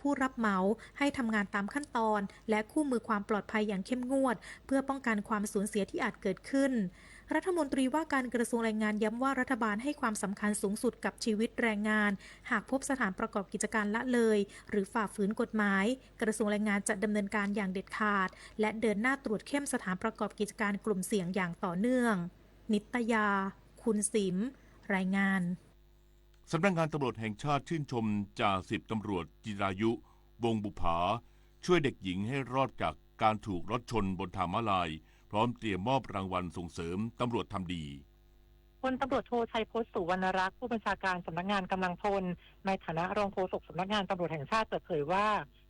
ผู้รับเหมาให้ทำงานตามขั้นตอนและคู่มือความปลอดภัยอย่างเข้มงวดเพื่อป้องกันความสูญเสียที่อาจเกิดขึ้นรัฐมนตรีว่าการกระทรวงแรงงานย้ำว่ารัฐบาลให้ความสำคัญสูงสุดกับชีวิตแรงงานหากพบสถานประกอบกิจการละเลยหรือฝ่าฝืนกฎหมายกระทรวงแรงงานจะดำเนินการอย่างเด็ดขาดและเดินหน้าตรวจเข้มสถานประกอบกิจการกลุ่มเสี่ยงอย่างต่อเนื่องนิตยาคุณสิมรายงานสำนักงานตำรวจแห่งชาติชื่นชมจ่าสิบตำรวจจิรายุวงศ์บุภาช่วยเด็กหญิงให้รอดจากการถูกรถชนบนทางม้าลายพร้อมเตรียมมอบรางวัลส่งเสริมตำรวจทำดีพลตำรวจโทชัยพจน์สุวรรณรักษ์ผู้บัญชาการสำนักงานกำลังพลในฐานะรองโฆษกสำนักงานตำรวจแห่งชาติเปิดเผยว่า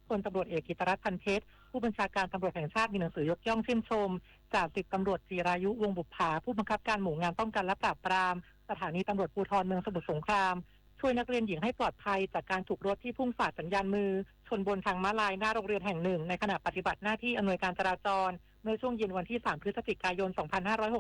พลตำรวจเอกกิตติรัตน์ พันเพชรผู้บัญชาการตำรวจแห่งชาติมีหนังสือยกย่องชื่นชมจ่าสิบตำรวจจิรายุวงศ์บุภาผู้บังคับการหมู่งานป้องกันและปราบปรามสถานีตำรวจภูธรเมืองสมุทรสงครามช่วยนักเรียนหญิงให้ปลอดภัยจากการถูกรถที่พุ่งฝ่าสัญญาณมือชนบนทางม้าลายหน้าโรงเรียนแห่งหนึ่งในขณะปฏิบัติหน้าที่อำนวยการจราจรเมื่อช่วงเย็นวันที่ 3 พฤศจิกายน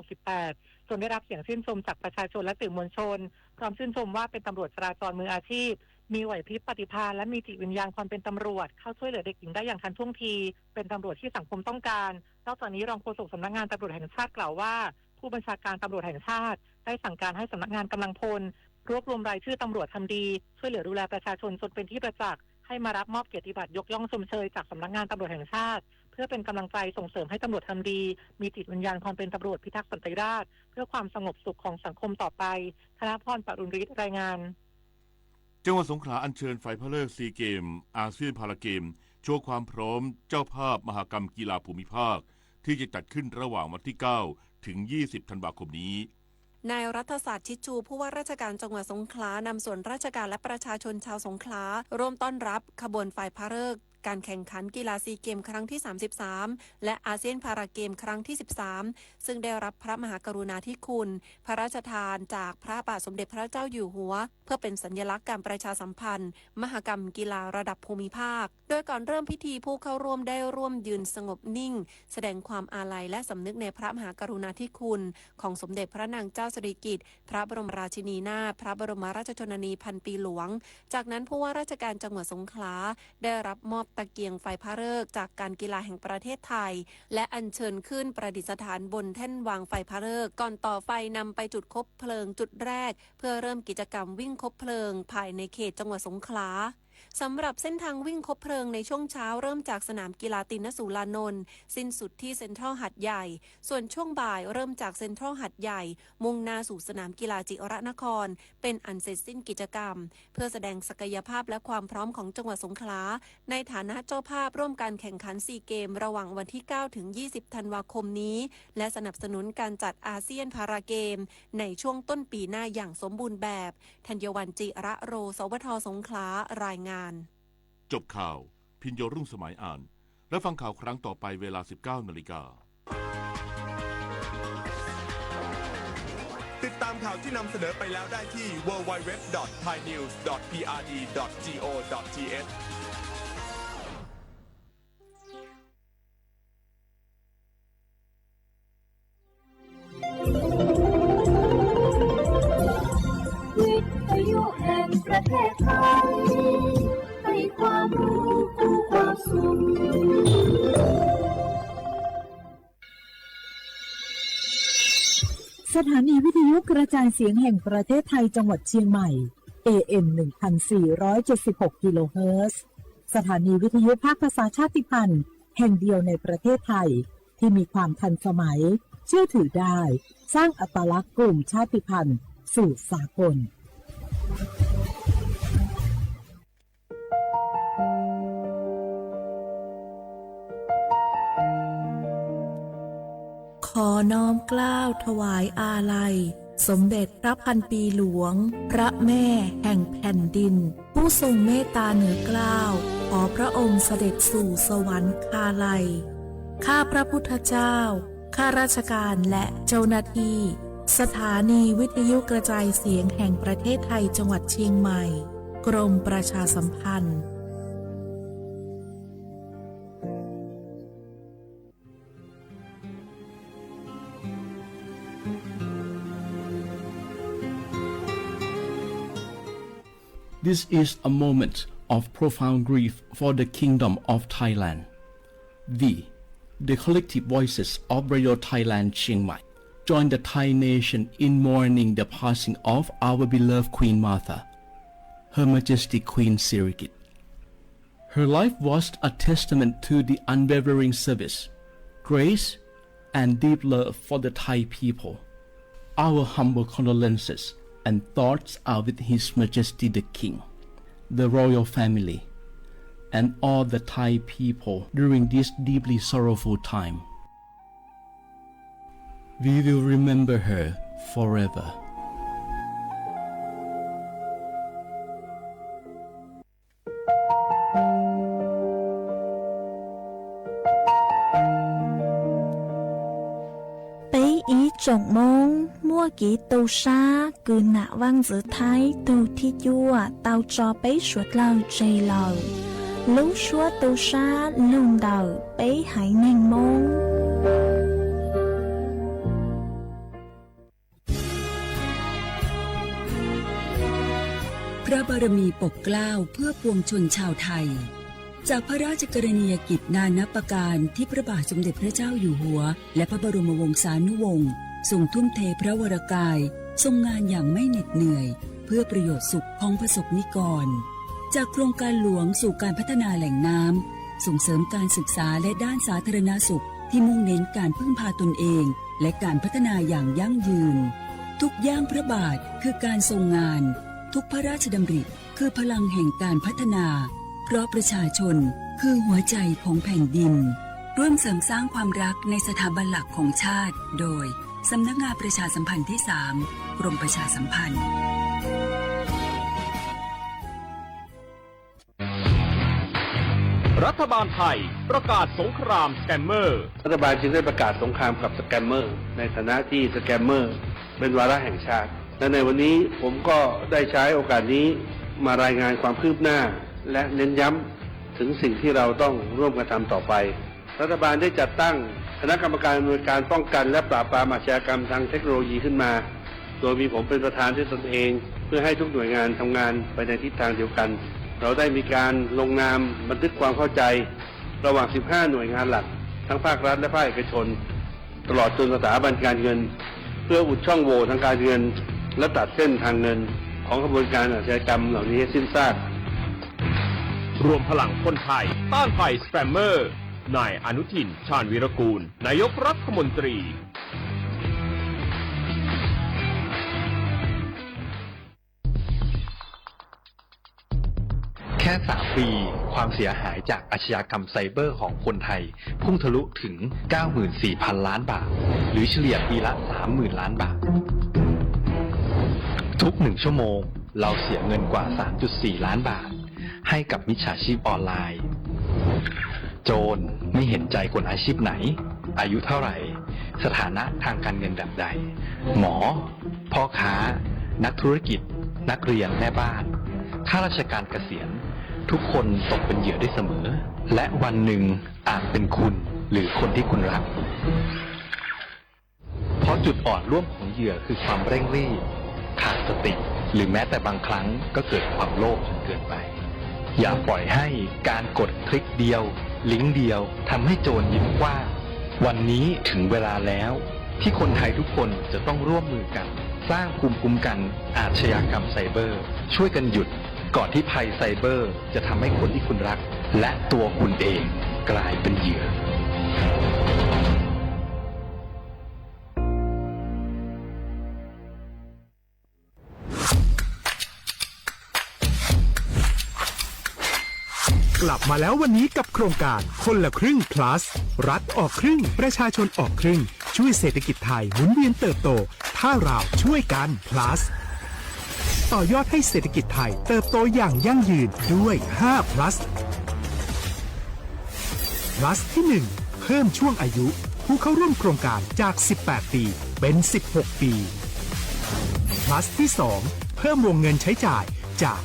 2568 จนได้รับเสียงชื่นชมจากประชาชนและสื่อมวลชนพร้อมชื่นชมว่าเป็นตำรวจจราจรมืออาชีพมีไหวพริบปฏิภาณและมีจิตวิญญาณความเป็นตำรวจเข้าช่วยเหลือเด็กหญิงได้อย่างทันท่วงทีเป็นตำรวจที่สังคมต้องการนอกจากนี้รองโฆษกสำนักงานตำรวจแห่งชาติกล่าวว่าผู้บัญชาการตำรวจแห่งชาติได้สั่งการให้สำนักงานกำลังพลรวบรวมรายชื่อตำรวจทำดีช่วยเหลือดูแลประชาชนจนเป็นที่ประจักษ์ให้มารับมอบเกียรติบัตรยกย่องชมเชยจากสำนักงานตำรวจแห่งชาติเพื่อเป็นกำลังใจส่งเสริมให้ตำรวจทำดีมีจิตวิญญาณความเป็นตำรวจพิทักษ์สันติราษฎร์เพื่อความสงบสุขของสังคมต่อไปธนพร ปรุณฤทธิ์รายงานจังหวัดสงขลาอัญเชิญไฟพระฤกษ์ซีเกมอาเซียนพาราเกมโชว์ความพร้อมเจ้าภาพมหกรรมกีฬาภูมิภาคที่จะจัดขึ้นระหว่างวันที่ 9 ถึง 20 ธันวาคมนี้นายรัฐศาสตร์ชิดชูผู้ว่าราชการจังหวัดสงขลานำส่วนราชการและประชาชนชาวสงขลาร่วมต้อนรับขบวนไฟพระฤกษ์การแข่งขันกีฬาซีเกมครั้งที่ 33 และอาเซียนพาราเกมครั้งที่ 13 ซึ่งได้รับพระมหากรุณาธิคุณพระราชทานจากพระบาทสมเด็จพระเจ้าอยู่หัวเพื่อเป็นสัญลักษณ์การประชาสัมพันธ์มหกรรมกีฬาระดับภูมิภาคโดยก่อนเริ่มพิธีผู้เข้าร่วมได้ร่วมยืนสงบนิ่งแสดงความอาลัยและสำนึกในพระมหากรุณาธิคุณของสมเด็จพระนางเจ้าสิริกิติ์พระบรมราชินีนาถพระบรมราชชนนีพันปีหลวงจากนั้นผู้ว่าราชการจังหวัดสงขลาได้รับมอบตะเกียงไฟพระฤกษ์จากการกีฬาแห่งประเทศไทยและอัญเชิญขึ้นประดิษฐานบนแท่นวางไฟพระฤกษ์ก่อนต่อไฟนำไปจุดคบเพลิงจุดแรกเพื่อเริ่มกิจกรรมวิ่งคบเพลิงภายในเขตจังหวัดสงขลาสำหรับเส้นทางวิ่งคบเพลิงในช่วงเช้าเริ่มจากสนามกีฬาตินสุรานนท์สิ้นสุดที่เซ็นทรัลหัดใหญ่ส่วนช่วงบ่ายเริ่มจากเซ็นทรัลหัดใหญ่มุ่งหน้าสู่สนามกีฬาจิรนครเป็นอันเสร็จสิ้นกิจกรรมเพื่อแสดงศักยภาพและความพร้อมของจังหวัดสงขลาในฐานะเจ้าภาพร่วมการแข่งขันซีเกมระหว่างวันที่ 9 ถึง 20 ธันวาคมนี้และสนับสนุนการจัดอาเซียนพาราเกมในช่วงต้นปีหน้าอย่างสมบูรณ์แบบธัญวรรณ จิระโร สวท สงขลารายงานจบข่าวพิญโยรุ่งสมัยอ่านและฟังข่าวครั้งต่อไปเวลา 19 นาฬิกาติดตามข่าวที่นำเสนอไปแล้วได้ที่ www.thainews.prd.go.thวิทยุแห่งประเทศไทยให้ความรู้คู่ความสุขสถานีวิทยุกระจายเสียงแห่งประเทศไทยจังหวัดเชียงใหม่ AM 1476 กิโลเฮิรตซ์สถานีวิทยุภาคภาษาชาติพันธุ์แห่งเดียวในประเทศไทยที่มีความทันสมัยเชื่อถือได้สร้างอัตลักษณ์กลุ่มชาติพันธุ์สู่สากลขอน้อมเกล้าถวายอาลัยสมเด็จพระพันปีหลวงพระแม่แห่งแผ่นดินผู้ทรงเมตตาเหนือเกล้าขอพระองค์เสด็จสู่สวรรคาลัยข้าพระพุทธเจ้าข้าราชการและเจ้าหน้าที่สถานีวิทยุกระจายเสียงแห่งประเทศไทยจังหวัดเชียงใหม่กรมประชาสัมพันธ์This is a moment of profound grief for the Kingdom of Thailand. We, the collective voices of Radio Thailand Chiang Mai, join the Thai nation in mourning the passing of our beloved Queen Martha, Her Majesty Queen Sirikit. Her life was a testament to the unwavering service, grace, and deep love for the Thai people. Our humble condolences and thoughts are with His Majesty the King, the royal family, and all the Thai people during this deeply sorrowful time. We will remember her forever. Ý trọng mong mua kỹ tàu xa cứ nạ vang giữa thái tàu thi dùa tàu cho bấy suốt lâu chây lâu lũ suốt tàu xa lùng đầu bấy hãy nhanh mong พระบารมีปกเกล้าเพื่อปวงชนชาวไทยจากพระราชกรณียกิจนานับประการที่พระบาทสมเด็จพระเจ้าอยู่หัวและพระบรมวงศานุวงศ์ทรงทุ่มเทพระวรกายทรงงานอย่างไม่เหน็ดเหนื่อยเพื่อประโยชน์สุขของประสบนิกรจากโครงการหลวงสู่การพัฒนาแหล่งน้ำส่งเสริมการศึกษาและด้านสาธารณสุขที่มุ่งเน้นการพึ่งพาตนเองและการพัฒนาอย่างยั่งยืนทุกย่างพระบาทคือการทรงงานทุกพระราชดำริคือพลังแห่งการพัฒนาเพราะประชาชนคือหัวใจของแผ่นดินร่วมเสริมสร้างความรักในสถาบันหลักของชาติโดยสำนักงานประชาสัมพันธ์ที่ 3 กรมประชาสัมพันธ์รัฐบาลไทยประกาศสงครามสแกมเมอร์รัฐบาลจึงได้ประกาศสงครามกับสแกมเมอร์ในฐานะที่สแกมเมอร์เป็นวาระแห่งชาติและในวันนี้ผมก็ได้ใช้โอกาสนี้มารายงานความคืบหน้าและเน้นย้ำถึงสิ่งที่เราต้องร่วมกันทำต่อไปรัฐบาลได้จัดตั้งคณะกรรมการหน่วยการป้องกันและปราบปรามอาชญากรรมทางเทคโนโลยีขึ้นมาโดยมีผมเป็นประธานด้วยตนเองเพื่อให้ทุกหน่วยงานทำงานไปในทิศทางเดียวกันเราได้มีการลงนามบันทึกความเข้าใจระหว่าง 15 หน่วยงานหลักทั้งภาครัฐและภาคเอกชนตลอดจนสถาบันการเงินเพื่ออุดช่องโหว่ทางการเงินและตัดเส้นทางเงินของกระบวนการอาชญากรรมเหล่านี้ให้สิ้นซากรวมพลังคนไทยต้านภัยสแกมเมอร์นายอนุทิน ชาญวีรกูลนายกรัฐมนตรีแค่ 3 ปีความเสียหายจากอาชญากรรมไซเบอร์ของคนไทยพุ่งทะลุถึง 94,000 ล้านบาทหรือเฉลี่ยปีละ 30,000 ล้านบาททุก1ชั่วโมงเราเสียเงินกว่า 3.4 ล้านบาทให้กับมิจฉาชีพออนไลน์โจรไม่เห็นใจคนอาชีพไหนอายุเท่าไหร่สถานะทางการเงินแบบใดหมอพ่อค้านักธุรกิจนักเรียนแม่บ้านข้าราชการเกษียณทุกคนตกเป็นเหยื่อได้เสมอและวันหนึ่งอาจเป็นคุณหรือคนที่คุณรักเพราะจุดอ่อนร่วมของเหยื่อคือความเร่งรีบขาดสติหรือแม้แต่บางครั้งก็เกิดความโลภจนเกินไปอย่าปล่อยให้การกดคลิกเดียวลิงก์เดียวทำให้โจรยิ้มกว้างวันนี้ถึงเวลาแล้วที่คนไทยทุกคนจะต้องร่วมมือกันสร้างภูมิคุ้มกันอาชญากรรมไซเบอร์ช่วยกันหยุดก่อนที่ภัยไซเบอร์จะทำให้คนที่คุณรักและตัวคุณเองกลายเป็นเหยื่อกลับมาแล้ววันนี้กับโครงการคนละครึ่ง plus รัฐออกครึ่งประชาชนออกครึ่งช่วยเศรษฐกิจไทยหมุนเวียนเติบโตถ้าเราช่วยกัน plus ต่อยอดให้เศรษฐกิจไทยเติบโตอย่างยั่งยืนด้วย5 plus plus ที่ 1 เพิ่มช่วงอายุผู้เข้าร่วมโครงการจาก 18 ปีเป็น 16 ปี plus ที่ 2 เพิ่มวงเงินใช้จ่ายจาก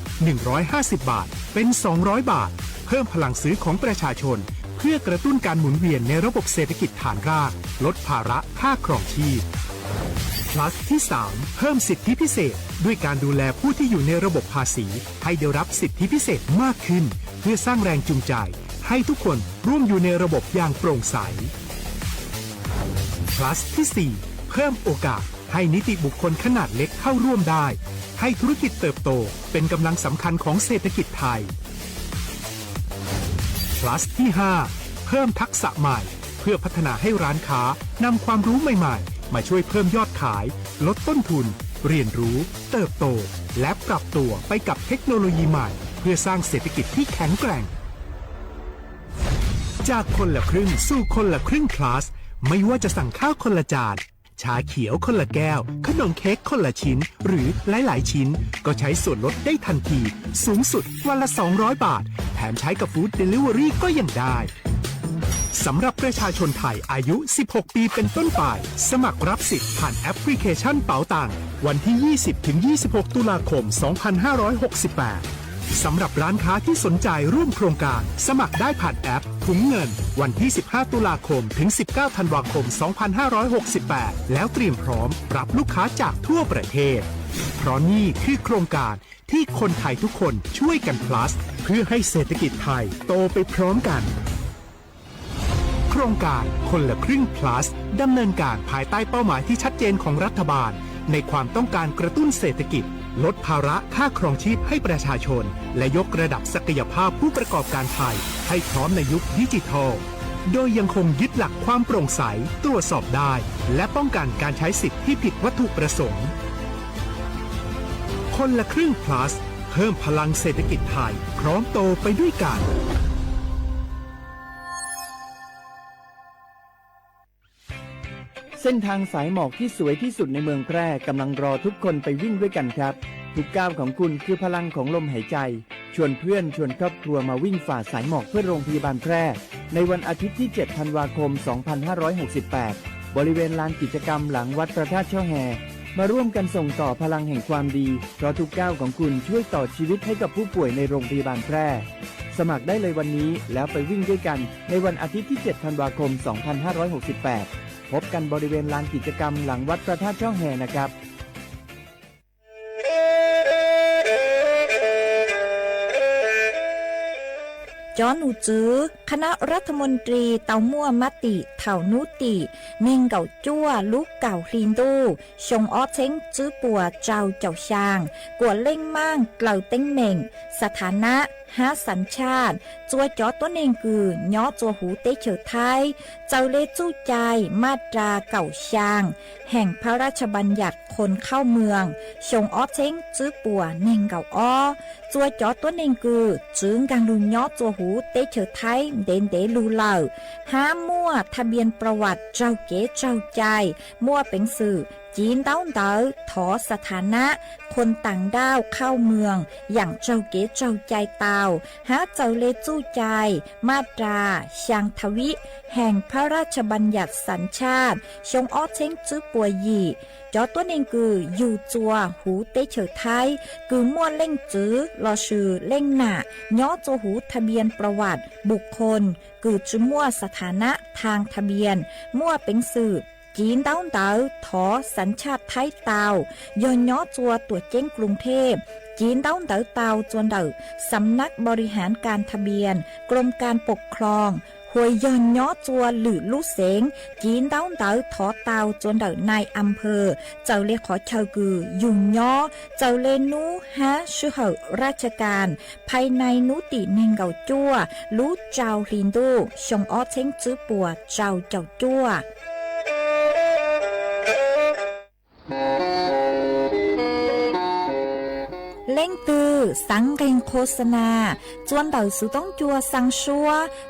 150 บาทเป็น200 บาทเพิ่มพลังซื้อของประชาชนเพื่อกระตุ้นการหมุนเวียนในระบบเศรษฐกิจฐานรากลดภาระค่าครองชีพ plus ที่ 3 เพิ่มสิทธิพิเศษด้วยการดูแลผู้ที่อยู่ในระบบภาษีให้ได้รับสิทธิพิเศษมากขึ้นเพื่อสร้างแรงจูงใจให้ทุกคนร่วมอยู่ในระบบอย่างโปร่งใส plus ที่ 4 เพิ่มโอกาสให้นิติบุคคลขนาดเล็กเข้าร่วมได้ให้ธุรกิจเติบโตเป็นกำลังสำคัญของเศรษฐกิจไทย plus ที่ 5 เพิ่มทักษะใหม่เพื่อพัฒนาให้ร้านค้านำความรู้ใหม่ๆมาช่วยเพิ่มยอดขายลดต้นทุนเรียนรู้เติบโตและปรับตัวไปกับเทคโนโลยีใหม่เพื่อสร้างเศรษฐกิจที่แข็งแกร่งจากคนละครึ่งสู่คนละครึ่ง plus ไม่ว่าจะสั่งข้าวคนละจานชาเขียวคนละแก้วขนมเค้กคนละชิ้นหรือหลายๆชิ้นก็ใช้ส่วนลดได้ทันทีสูงสุดวันละ200 บาทแถมใช้กับฟู้ดเดลิเวอรี่ก็ยังได้สำหรับประชาชนไทยอายุ16 ปีเป็นต้นไปสมัครรับสิทธิ์ผ่านแอปพลิเคชันเป๋าตังวันที่ 20-26 ตุลาคม 2568 สำหรับร้านค้าที่สนใจร่วมโครงการสมัครได้ผ่านแอปถุงเงินวันที่ 15 ตุลาคมถึง 19 ธันวาคม 2568 แล้วเตรียมพร้อมรับลูกค้าจากทั่วประเทศเพราะนี่คือโครงการที่คนไทยทุกคนช่วยกัน plus เพื่อให้เศรษฐกิจไทยโตไปพร้อมกันโครงการคนละครึ่ง plus ดำเนินการภายใต้เป้าหมายที่ชัดเจนของรัฐบาลในความต้องการกระตุ้นเศรษฐกิจลดภาระค่าครองชีพให้ประชาชนและยกระดับศักยภาพผู้ประกอบการไทยให้พร้อมในยุคดิจิทัลโดยยังคงยึดหลักความโปร่งใสตรวจสอบได้และป้องกันการใช้สิทธิที่ผิดวัตถุประสงค์คนละครึ่ง plus เพิ่มพลังเศรษฐกิจไทยพร้อมโตไปด้วยกันเส้นทางสายหมอกที่สวยที่สุดในเมืองแพร่กำลังรอทุกคนไปวิ่งด้วยกันครับทุกก้าวของคุณคือพลังของลมหายใจชวนเพื่อนชวนครอบครัวมาวิ่งฝ่าสายหมอกเพื่อโรงพยาบาลแพร่ในวันอาทิตย์ที่ 7 ธันวาคม 2568 บริเวณลานกิจกรรมหลังวัดพระธาตุช่อแฮมาร่วมกันส่งต่อพลังแห่งความดีเพราะทุกก้าวของคุณช่วยต่อชีวิตให้กับผู้ป่วยในโรงพยาบาลแพร่สมัครได้เลยวันนี้แล้วไปวิ่งด้วยกันในวันอาทิตย์ที่ 7 ธันวาคม 2568พบกันบริเวณลานกิจกรรมหลังวัดพระธาตุช่อแฮนะครับจอหนูจื้อคณะรัฐมนตรีเตามั่วมติเถ่านุติเน่งเก่าจั่วลูกเก่าคลีนดูชงอ้อเช้งจื้อปัวเจ้าเจ้าชางกวดเล่งมั่งเกล่าเต้งเหม่งสถานะหาสัญชาติจัวจอตัวเน่งกือย่อจัวหูเตเฉอไทยเจ้าเลจู้ใจมาตราเก่าชางแห่งพระราชบัญญัติคนเข้าเมืองชงอ้อเช้งจื้อปัวเน่งเก่าอ้อจัวจอตัวเน่งกือจื้งกังลุนย่อจัวหูเตเฉอไทยเด่นเดลูเหล่าห้ามั่วทะเบียนประวัติเจ้าเก๋เจ้าใจมั่วเป็นสื่อจีนเต้าเต๋อถอสถานะคนต่างด้าวเข้าเมืองอย่างเจ้าเก๋เจ้าใจเตาหาเจ้าเลจู้ใจมาตราช่างทวิแห่งพระราชบัญญัติสัญชาติชงอ้อเช้งจื้อปัวหยี่จอตัวเองคืออยู่จัวหูเตเฉอไทยคือมั่วเล่งจื้อรอชื่อเล่งหน้าย่อจัวหูทะเบียนประวัติบุคคลคือจื้อมั่วสถานะทางทะเบียนมั่วเป็นสื่อจีนเต้าเต๋อถอสัญชาติไทยเตาย้อนย่อจัวตัวเจ้งกรุงเทพจีนเต้าเต๋อเตาจวนเต๋อสำนักบริหารการทะเบียนกรมการปกครองหวยย้อนย่อจัวหรือลู่เสงจีนเต้าเต๋อถอเตาจวนเต๋อนายอำเภอเจ้าเลขอเชากือยุ่งย่อเจ้าเลนูฮะชื่อเหอราชการภายในนุติเนงเก่าจัวลู่เจ้าลินดูชงอ้อเช้งจื้อปัวเจ้าเจ้าจัวเล่งตือสังเกงโฆษณาจวนเต่าสุต้องจัวสังชัว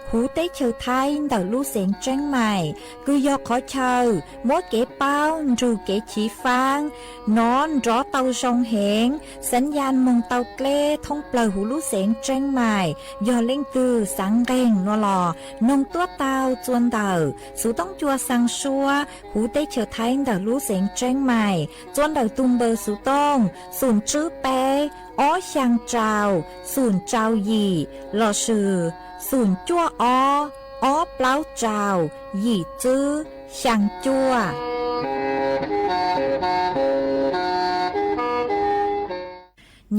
หูเต้เฉอไทยเต่าลู่เสียงเจ้งใหม่คือยอขอเชอมัวเก๋เป้าจูเก๋ฉีฟางนอนรอเต่าชงเหงสัญญาณมงเต่าเกล้ท่องเปล่าหูลู่เสียงเจ้งใหม่ยอเล่งตือสังเกงนัวหล่อนงตัวเต่าจวนเต่าสุต้องจัวสังชัวหูเต้เฉอไทยเต่าลู่เสียงเจ้งใหม่จวนเต่าตุมเบอร์สุต้องศูนย์จื้อเป้อ้อช่างเจ้าศูนย์เจ้าหยี่หล่อชื่อศูนย์จั่วอ้อเปล่าเจ้าหยี่จื้อช่างจั่ว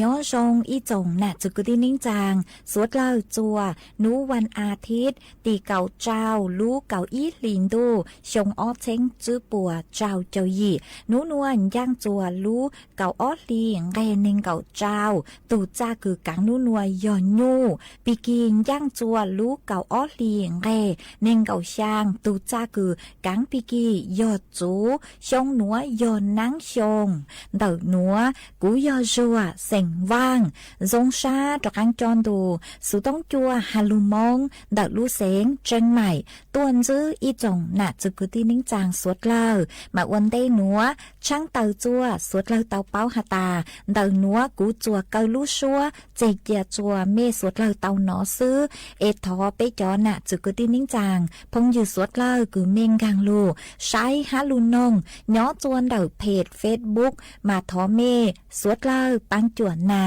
ย้อทรงอีจงน่ะจุกตินิ่งจางสวดเล่าจัวนูวันอาทิตย์ตีเก่าเจ้าลูเก่าอีลินดูชงอ้อเช้งจื้อปัวเจ้าเจ้ายี่นูนวลย่างจัวลูเก่าอ้อลีเรนิงเก่าเจ้าตูจ้าคือกังนูนวลย่อนยูปีกินย่างจัวลูเก่าอ้อลีเรนิงเก่าช่างตูจ้าคือกังปีกียอดจูชงหนัวยอนนังชงเดินหนัวกูยอจัวเสียงว่างจงชาตรังจอนดูสุต้องจัวฮาลูมงเดินลูเสียงเจงใหม่ตัวนจื้ออีจงน่ะจุกุตีนิ่งจางสวดเล่ามาวันได้หนัวช่างเต่าจัวสวดเล่าเต่าเป้าหาตาเดินหนัวกูจัวเกาลูชัวเจียจัวเมสวดเล่าเต่าหนอซื้อเอทอไปจอน่ะจุกุตีนิ่งจางพงอยู่สวดเล่ากูเมงกังลูใช้ฮาลูนงย้อจวนเดินเพจเฟซบุ๊กมาทอเมสวดเล่าปังจวนนา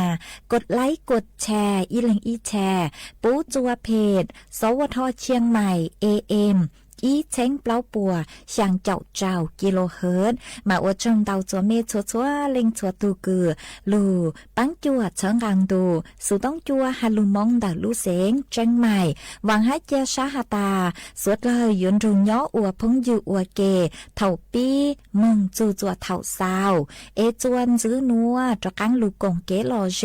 กดไลค์กดแชร์อีหลังอีแชร์ปูจัวเพจสวทเชียงใหม่ AMอีเช้งเปล่าปัวช่างเจ้าเจ้ากิโลเฮิรตซ์มาอวดจงเตาจัวเมชัวชัวเล็งชัวตูกือลูปังจัวเฉิงกังดูสุต้องจัวฮาลูมงดาลูเสงเจงใหม่หวังให้เจ้าชาฮาตาสวดเลยยืนรุงย้ออวพงยูอวเกเท่าปีมงจูจัวเท่าสาวเอจวนจื้อนัวตะกังลูกงเกลอเจ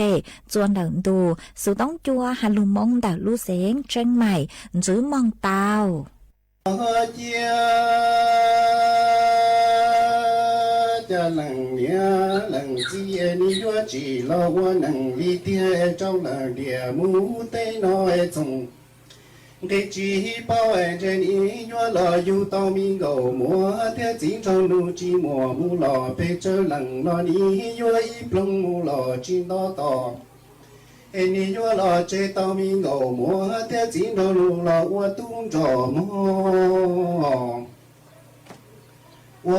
จวนเดินดูสุต้องจัวฮาลูมงดาลูเสงเจงใหม่จื้อมองเตาcha lằng nia lằng chi ni yo chỉ lo wa nằng li tia trong làng địa mu tây nói chung cái chỉ bao em trên ý yo lo yu tao mi gầu mua theo chính trong nu chi mùa mu lò pe chơi lằng lo ni yo y plong mu lò chi nó to em ni yo lo chơi tao mi gầu mua theo chính trong nu lò wa tung trò mo 我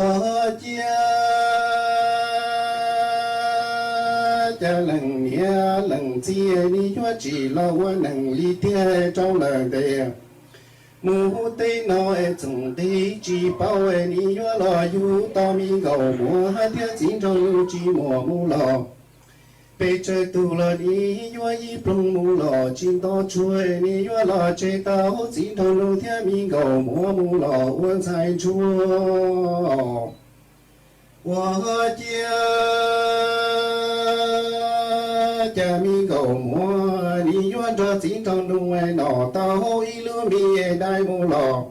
家冷呀冷街，你若知道我能力天照冷的，木地那种地只包的，你若来有大米狗磨天经常有寂寞木了。被这堵了，你若一碰木了，进到吹，你若来这到经常有天米狗磨木了，我才出。我家米狗磨，你若这经常弄哎闹到一路米也带木了。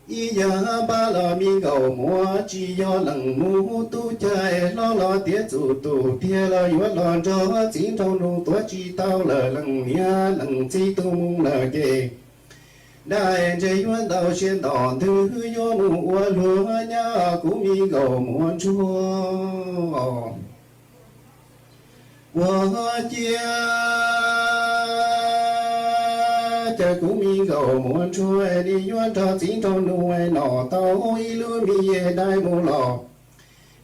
一呀巴拉米狗磨，只要冷木都在老老爹祖都爹了，原来这经常弄多知道了冷呀冷知道木了给。đại chế yuan đạo xuyên đòn thứ yo mu ua lúa nhà cũng mi cầu muốn chúa我家这cũng mi cầu muốn chúa đi yuan cho chính trong nuôi nọ tao y lu mi ye đại mu lò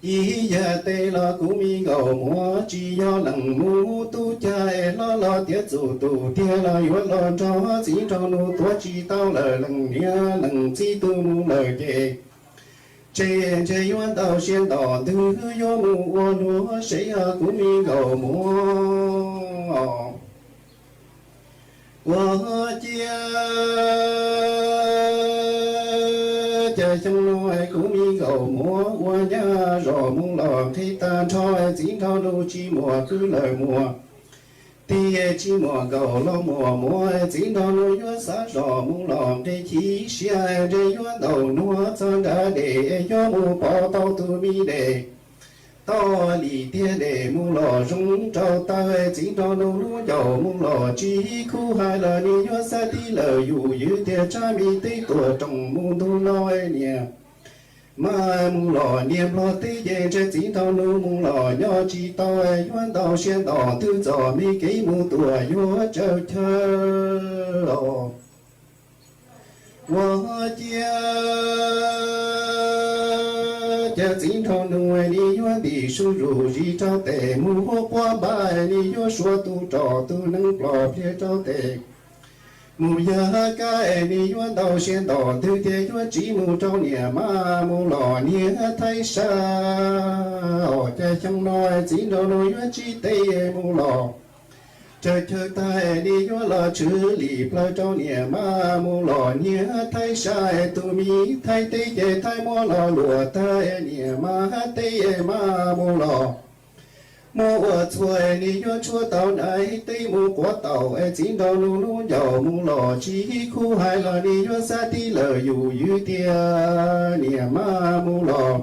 ý giờ tê lo cũng mi cầu mua chỉ do lần mu tu chạy lo lo tiết chủ tu tiết lo yuan lo cho chỉ cho nu tua chỉ tao lời lần nia lần chỉ tu mu lời kề chế chế yuan tao xuyên đỏ thứ yo mu ua lúa sẽ cũng mi cầu mua我家cha trong nuôi cũng mi cầu múa qua nhà rồi mong lò khi ta thôi chỉ thao đâu chi mùa cứ lời mùa tia chi mùa cầu lo mùa múa chỉ thao đâu yo sa rồi mong lò để chi xe để yo đầu nuôi cho đã để yo mu bỏ tao tu mi để tao lì tia để mu lò rung trâu ta chỉ thao đâu lúa dầu mong lò chi khu hai là đi yo sa đi lời dù như tia cha mi tây tuổi trong mu tu nói nè mà mu lò niệm lo tây về trên chỉ thao nu mu lò nhỏ chỉ tao yuan tao xuyên tao tư giò mi kỹ mu tuổi yo chơi chơi我家这经常弄你原的收入一招得木花白你要说都找都能搞别招得。mù ya cái ni yuan đầu xiên đỏ thứ thế yuan chỉ mù trâu nhẹ ma mù lò nhẹ thay sa ở trái trong nói chỉ đâu nói yuan chỉ tây mù lò trời trời tai đi yuan lò chữ lì plei trâu nhẹ ma mù lò nhẹ thay sa tu mi thay tây chế thay mò lò lùa thay nhẹ ma tây ma mù lò mô ở chuối đi yo chua tàu này tây mô quả tàu e chín đầu lu lu dầu mô lò chỉ khu hai lò đi yo sa đi lờ dù yu tia nia ma mô lò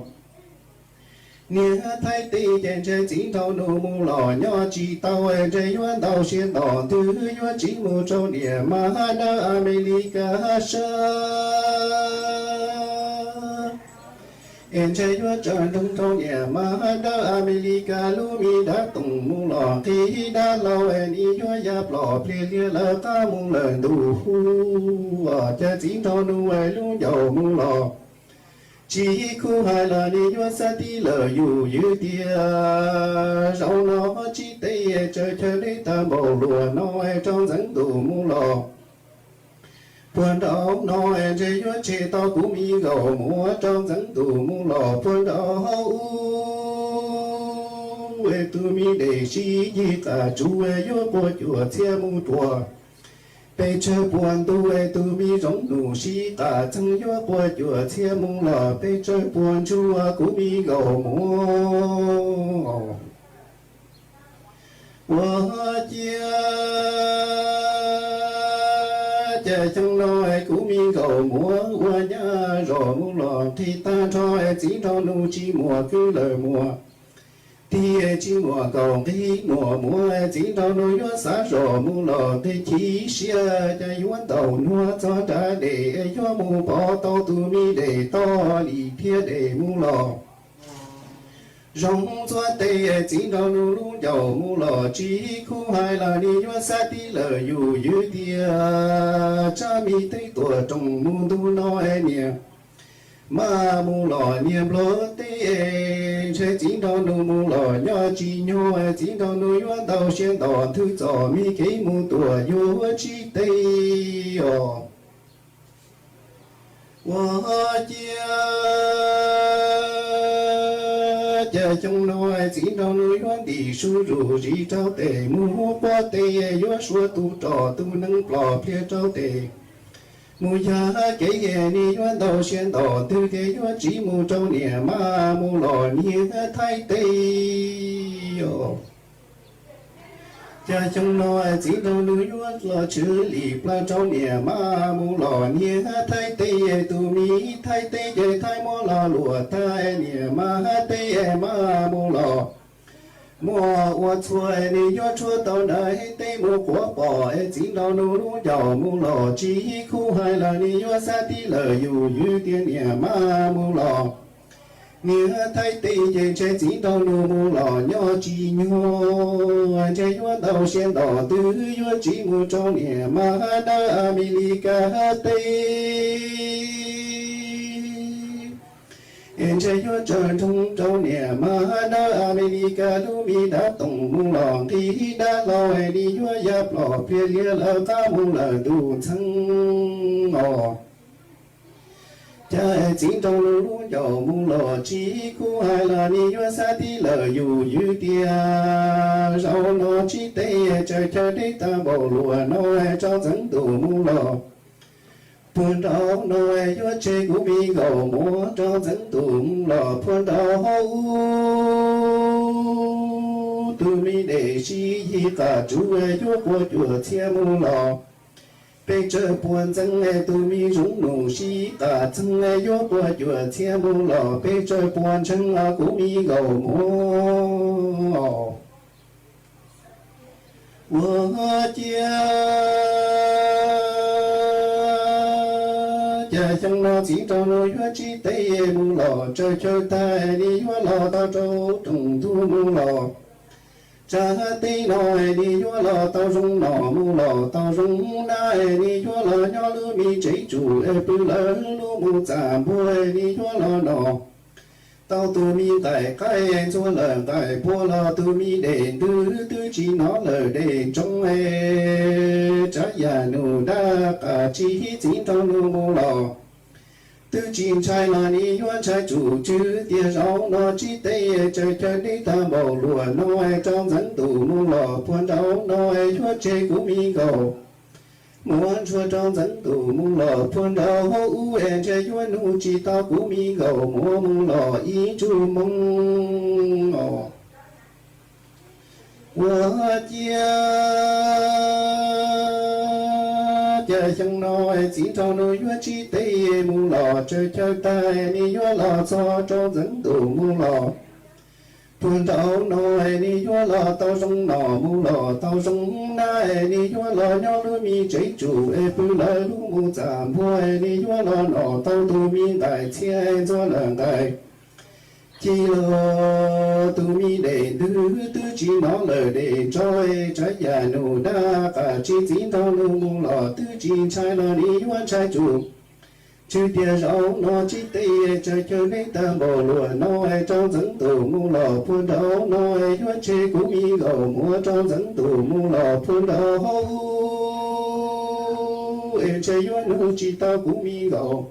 nia thay tây trên trên chín đầu lu mô lò nhỏ chỉ tàu e trên yo tàu xiên đỏ thứ yo chỉ mô châu nia ma na America sa em chơi chúa trời đông thâu nhà mà đã America lu mi đã tung mung lò khi đã lâu em đi chúa giáp lò plia lia là ta mung lần đủ ở cha chín thâu nu ai lu dầu mung lò chỉ khu hai là đi chúa sa tí lờ dù dữ tia rau nó chỉ tây chơi chơi đi ta bầu lùa nó trong dẫn tù mung lò Phương đó nói chế yuan chế tao cũng mi gầu mua trong dẫn tù mu lò phương đó về tu mi để chi gì cả chú về yuan bộ chùa chia mu chùa bây giờ buồn tu về tu mi giống đủ chi cả chân yuan bộ chùa chia mu lò bây giờ buồn chùa cũng mi gầu mua我家trong nói cũ mi cầu múa qua nhà rồi mu lò thì ta cho chỉ cho nu chi mùa cứ lời mùa thì chi mùa cầu thì mùa múa chỉ cho nu yo xã rồi mu lò thì chỉ xia cho yuan đầu nuo cho trả để yo mu bỏ tao tu mi để to lì phía để mu lò rong cho tây chỉ cho nu lu dầu mu lò chỉ khu hai là đi yo sa tí lờ dù dữ tia cha mi tây tuổi trong mu tu nói nè ma mu lò niệm lô tây chơi chỉ cho nu mu lò nhỏ chỉ nhỏ chỉ cho nu yo đầu xiên đỏ thứ trò mi cái mu tuổi yo chỉ tây ồ我家cha trong nói chỉ trong núi hoang đi su rù chỉ trao tề mu qua tề yo xua tu trò tu nâng plò phía trao tề mu ya cái ye ni yo đầu xiên đỏ tư thế yo chỉ mu trâu nè ma mu lò nè thay tề yo cha trong nói chỉ trong núi yo lò chữ lì plei trâu nè ma mu lò nè thay tề tu mi thay tề thay mò lò lùa thay nè ma tề ma mu lò mùa qua chuối ni yo chua tàu này tây mùa quả bò chỉ đâu nu nu dầu mu lò chỉ khu hai là ni yo sa tí lờ dù yu tiền nè ma mu lò nghĩa thay tây trên trên chỉ đâu nu mu lò nhỏ chỉ nhỏ trên yo đầu xiên đỏ tư yo chỉ mu trong nè ma đã America tây em chơi yo trời thông trâu nè mà đã America lu mi đã tung mu lò thì đã lâu đi yo giáp lò phía lia là ta mu là đủ thăng ngò cha chỉ trong lu dầu mu lò chỉ khu hai là ni yo sa tí lờ dù yu tia rau nó chỉ tây chơi chơi đi ta bầu lùa nói cho dẫn tù mu lò phương đó nói yo chơi của mi gầu múa cho dẫn tụng lò phương đó tu mi để chi gì cả chú yo của chùa chia mu lò bây giờ buồn chân tu mi rung nụ chi cả chân yo của chùa chia mu lò bây giờ buồn chân của mi gầu múa我家trong nó chỉ cho nó yo chỉ tây mu lò chơi chơi tai đi yo lò tao trâu trùng thu mu lò cha tây nói đi yo lò tao rung nọ mu lò tao rung nai đi yo lò nhỏ lu mi chế chủ e pu lơ lu mu chả bôi đi yo lò nọ tao tu mi tại cái cho lời cái bố lo tu mi để tư chỉ nó lời để trong trái nhà nụ đa cả chỉ trong nụ mô lò tư chỉ trái là ni yuan trái chủ chữ tia rau nó chỉ tây chơi đi ta bầu lùa nói trong dẫn tủ mô lò buồn đau nói yuan chơi của mi cầu muốn chúa trong dẫn tủ mung lò phun đầu hậu em chơi yuan nu chỉ tao cú mi gầu mua mung lò ý chu mung lò hoa chia chơi chẳng nói chỉ trong nuôi yuan chỉ tây mung lò chơi tay ni yuan lò cho trong dẫn tủ mung lò phun đầu nói ni yuan lò tao trong nọ mung lò tao trong nai ni yuan lò nhau lu mi chế chủ e bự lại lu mu giảm hoa ni yuan lò nọ tao tu mi đại thiên cho lần đại chỉ lo tu mi để tư chỉ nó lời để trôi trái nhà nụ đa cả chỉ tao lu mung lò tư chỉ trái lò ni yuan trái chủ chữ tia rau nó chỉ tây chơi lấy ta bò lùa nói trong dẫn tủ mung lò phun đầu nói yuan chế cú mi gầu mua trong dẫn tủ mung lò phun đầu em chơi yuan nu chỉ ta cú mi gầu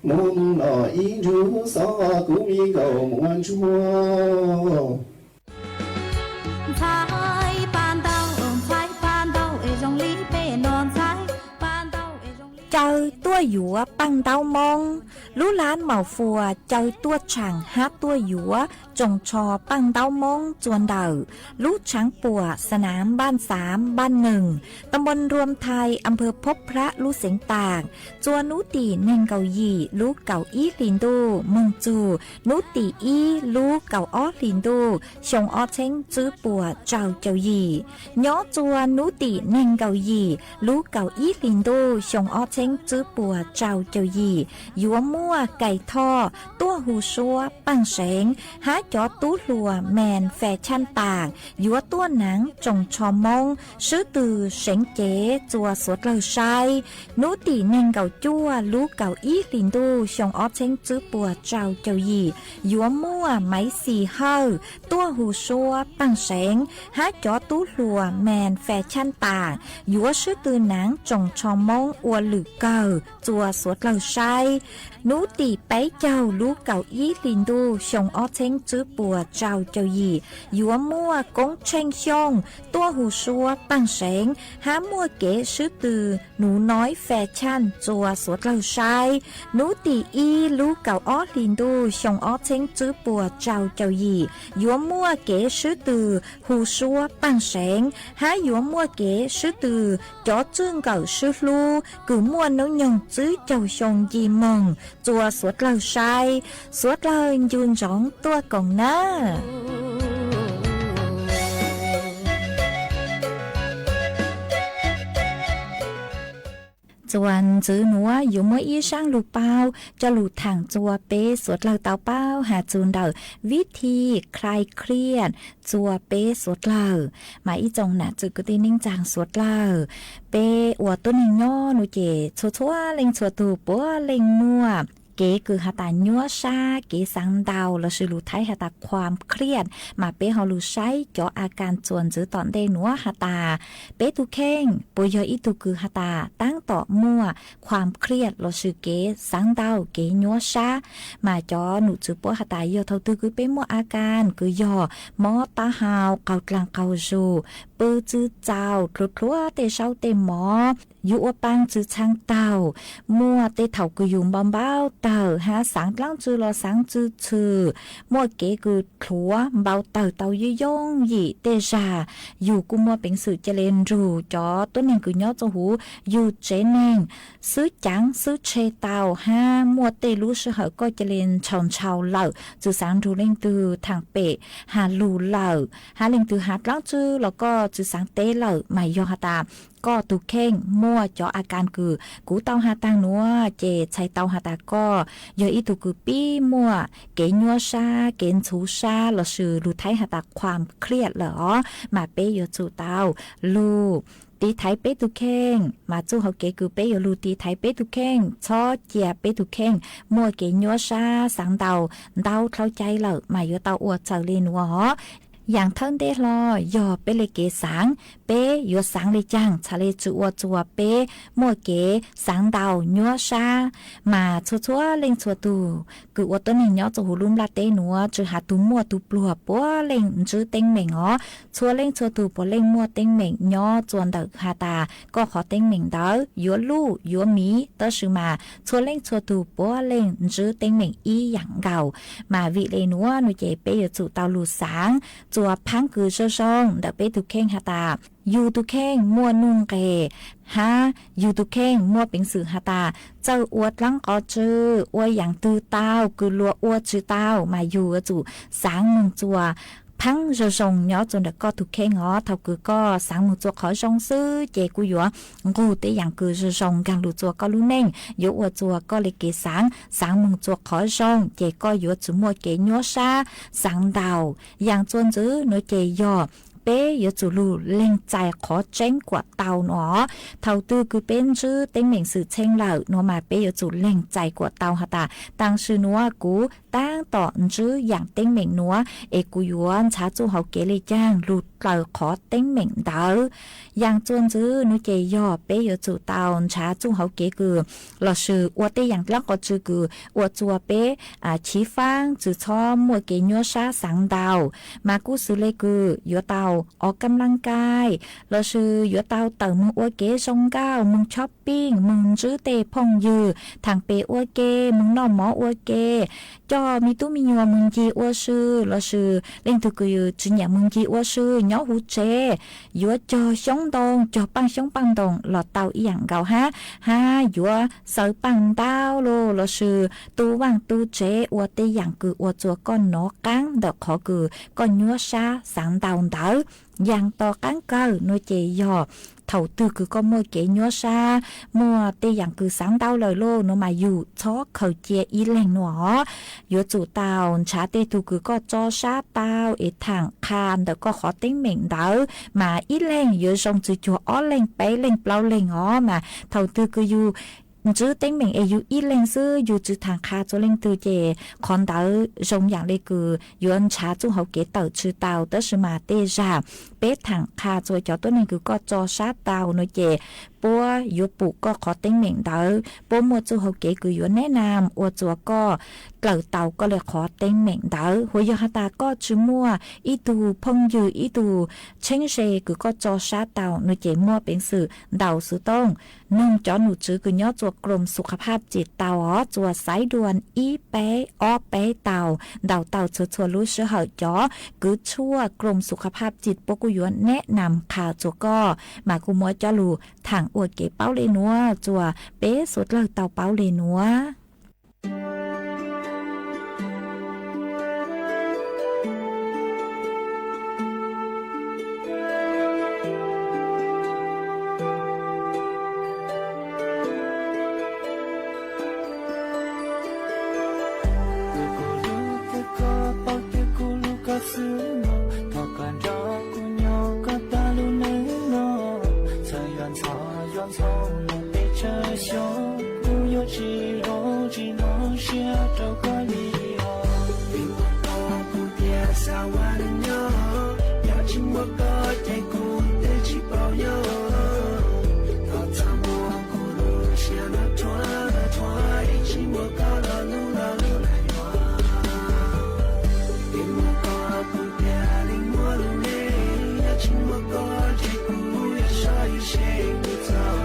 mung lò in chú so cú mi gầu muôn chúa thái ban đầu ở trong lý bể non thái chơi tua dũa bằng đau mong lú lán màu phùa chơi tua chẳng hát tua dũa trồng trò bằng đau mong chuồn đảo lúช้างปัวสนามบ้าน3บ้าน1ตำบลรวมไทยอำเภอพบพระลูเสียงต่างจวนนุตีเน่งเกาหยี่ลูเก่าอีลินดูเมืองจูนุตีอีลูเก่าอ้อลินดูชงอ้อเช้งจื้อปัวเจ้าเจ้าหยี่ย้อจวนนุตีเน่งเกาหยี่ลูเก่าอีลินดูชงอ้อเช้งจื้อปัวเจ้าเจ้าหยี่ยัวมั่วไก่ท่อตัวหูชัวปังเสงหาจอตู้ลัวแมนแฟชั่นต่างยัวตัวหนังจงชอมงซื้อตือเสงเจ๋จัวสวดเลยใช้นุตีเน่งเก่าจั่วลูกเก่าอีลินดูชงออฟเช้งจื้อปัวเจ้าเจ้าหยี่ยัวมั่วไม้สีเฮาตัวหูชัวปังเสงหาจอตู้ลัวแมนแฟชั่นต่างยัวซื้อตือหนังจงชอมงอัวหลือเก่าจัวสวดเลยใช้นุตีไปเจ้าลูกเก่าอีลินดูชงออฟเช้งจื้อปัวเจ้าเจ้าหยี่ยัวมั่วกงเชงชงตัวหูชัวปังเสงหามั่วเก๋ซื้อตือหนูน้อยแฟชั่นจัวสวดเราใช้หนูตีอีลูกเก่าอ้อลินดูชงอ้อเช้งจื้อปัวเจ้าเจ้าหยี่ยัวมั่วเก๋ซื้อตือหูชัวปังเสงหายัวมั่วเก๋ซื้อตือจอจึงเก่าซื้อลูกือมั่วน้องยงจื้อเจ้าชงยีมงจัวสวดเราใช้สวดเรายืนร้องตัวกองหน้าจวนจื้อหนัวอยู่เมื่ออีช่างลูกเป้าจะหลุดถังจัวเป้สวดเราเตาเป้าหาจูนเดาวิธีคลายเครียดจัวเป้สวดเรามาอีจงน่ะจื้อกตีนิ่งจางสวดเราเป้อวดตัวนิ่งย่อหนูเจชัวเล็งชัวตูปัวเล็งมัวเก๋คือหาตาญัวชาเก๋สังดาวแล้วชื่อลูไทยหาตาความเครียดมาเป้เฮาลูใช้เจาะอาการจวนจื้อตอนเดนัวหาตาเป้ตุเข่งปุยอีตุคือหาตาตั้งต่อมั่วความเครียดแล้วชื่อเก๋สังดาวเก๋ญัวชามาเจาะหนูจื้อปัวหาตาเยอะเท่าตือคือเป้มั่วอาการคือย่อมอตาหาวเกากลางเกาจูปื้อจื้อเจ้าครัวเตเช้าเตหมออยู่อปังจื้อช่างเต่ามั่วเตเถาคือยุงบำเบ้าเต่าหาสังลังจื้อรอสังจื้อชื่อมั่วเก๋คือครัวเบาเต่าเต่ายี่ยงหยี่เตจาอยู่กุมัวเป็นสื่อเจริญรูจอตัวหนึ่งคือย่อจหูอยู่เจเนงซื้อจังซื้อเชเต่าห้ามั่วเตรู้ชื่อเหอก็เจริญชาวชาวเหล่าจื้อสังรูเล่งตือทางเปะหาลูเหล่าหาเล่งตือหาลังจื้อแล้วก็จื้อสังเตเหล่าไม่ยอหาตาก็ตุเข่งมั่วเจาะอาการคือกูเตาหาตังนัวเจใช้เตาหาตาก็ยออีตุคือปี้มั่วเก๋ญัวชาเก๋ชูชาหล่อชื่อลูไทยหาตาความเครียดเหรอมาเป้ยอจูเตาลู ตีไทยเปตุเข่งมาจู่เขาเกกูเปยลูตีไทยเปตุเข่งชอเจียเปตุเข่งมัวเกญัวซาสังเดาเข้าใจเลยมาอยู่เตาอวดเจอลีนัวอย่างเท่าเดลอย่อเปเลยเกสังเปอยู่สังเลยจังชะเลจัวเปมัวเกสังเดาญัวซามาชัวเล่งชัวตูกูอวดตัวนี้เนาะจะหูลุ่มลาเตนัวจะหาตูมัวตูปลัวปัวเล่งจื้อเต็งเหม่งชัวเล่งชัวตูปัวเล่งมัวเต็งเหม่งเนาะจวนเดกฮาตาก็ขอเต็งเหม่งเดอยัวลู่ยัวหมีเตอชื่อมาชัวเล่งชัวตูปัวเล่งจื้อเต็งเหม่งอีอย่างเก่ามาวิเลนัวหนูเจเปอยู่จู่เตาลูสังจัวพังคือเชซงเดเปตุเข่งฮาตายูตุเข่งมัวนุ่งเกฮะยูตุเข่งมัวเป็นสื่อฮาตาเจ้าอวดลังก็จื้ออวยอย่างตื้อเต้าคือลัวอวดจื้อเต้ามาอยู่จู่สางมึงจัวพังเชซงเนาะจนเด็กก็ตุเข่งเท่าคือก็สางมึงจัวขอซงซื้อเจกุยัวกูเตอย่างคือเชซงกันลูจัวก็รู้เน่งยูอวดจัวก็เลยเกสางมึงจัวขอซงเจก็ยัวจุมัวเกญัวซาสังดาวอย่างจวนจื้อหนูเจยอเป้ยจูลูเล่งใจขอเจ้งกว่าเตาหนอเท่าตื้อคือเป็นชื่อเต็งเหม่งสื่อเช่งเหล่าหนอมาเป้ยจูเล่งใจกว่าเตาฮะตาตั้งชื่อนัวกูตั้งต่อชื่ออย่างเต็งเหม่งนัวเอกุยวนชาจูเฮาเกเลยจ้างหลุดเตาขอเต็งเหม่งเตาอย่างจวนจื้อนุเจยอเป้ยจูเตาชาจูเฮาเกคือหล่อชื่ออวดเตอย่างลักก็จื้อคืออวดจัวเป้ชี้ฟังจื้อชอมัวเกญัวซาสังดาวมากูซื้อเลยคือยัวเตาออกกำลังกายเราชื่อยัวเตาเต่ามึงอวดเก๋ซงก้าวมึงช้อปปิ้งมึงจื้อเตพงยือทางเปอวดเก๋มึงนอหมออวดเก๋จอมีตู้มียัวมึงจีอวดชื่อเราชื่อเล่นตุกุยจุนอย่างมึงจีอวดชื่อย้อหูเจยัวจอชงดงจอปังชงปังดงหลอดเตาอีหยังเก่าฮะยัวเสือปังเต้าโลเราชื่อตูว่างตูเจอวดเตอย่างคืออวดจัวก้อนนอกังดอกขอคือก้อนยัวซาสังดาวเต๋ออย่างต่อกังเกอหนูเจยอเท่าตื้อคือก็มัวเกญัวซามัวเตอย่างคือสังเต้าเลยโลหนูมาอยู่ชอเขาเจียอีแหลงหนอยัวจู่เตาชาเตตูคือก็จอซาเตาเอทางคานแต่ก็ขอเต็งเหม่งเต๋อมาอีแหลงยัวทรงจือจัวอ้อแหลงไปแหลงเปล่าแหลงอ๋อมาเท่าตื้อคืออยู่จื้อเต็งเหม่งอายุอีเล่งซื้ออยู่จื้อทางคาโจเล่งตือเจคอนเตอร์รงอย่างเลยคือยวนชาจูเขาเกเตอร์ชื่อเตาเตอร์สมาเตจาเป๊ะทางคาโจจอตัวนึงคือก็จอชาเตาโนเจปัวยัวปุก็ขอเต็งเหม่งเตอปัวมัวจูเขาเกคือยวนแนะนำอวดจัวก็เกิดเตาก็เลยขอเต็งเหม่งเตอหัวยาตาก็ชื่อมัวอีตูพงยืออีตูเชิงเชคือก็จอชาเตาโนเจมัวเป็นสื่อเดาสื่อต้องนุ่มจอหนูจื้อคือย่อจัวกรมสุขภาพจิตเตาจัวสายด่วนอีเป๊ออเป๊เตาเดาเตาชัวรู้เชื่อเหจอคือชั่วกรมสุขภาพจิตปกุยวนแนะนำข่าวจัวก็มากุมัวจอลูทางอวดเก๋เป้าเลนัวจัวเป๊สุดเลิกเตาเป้าเลนัวShake the top,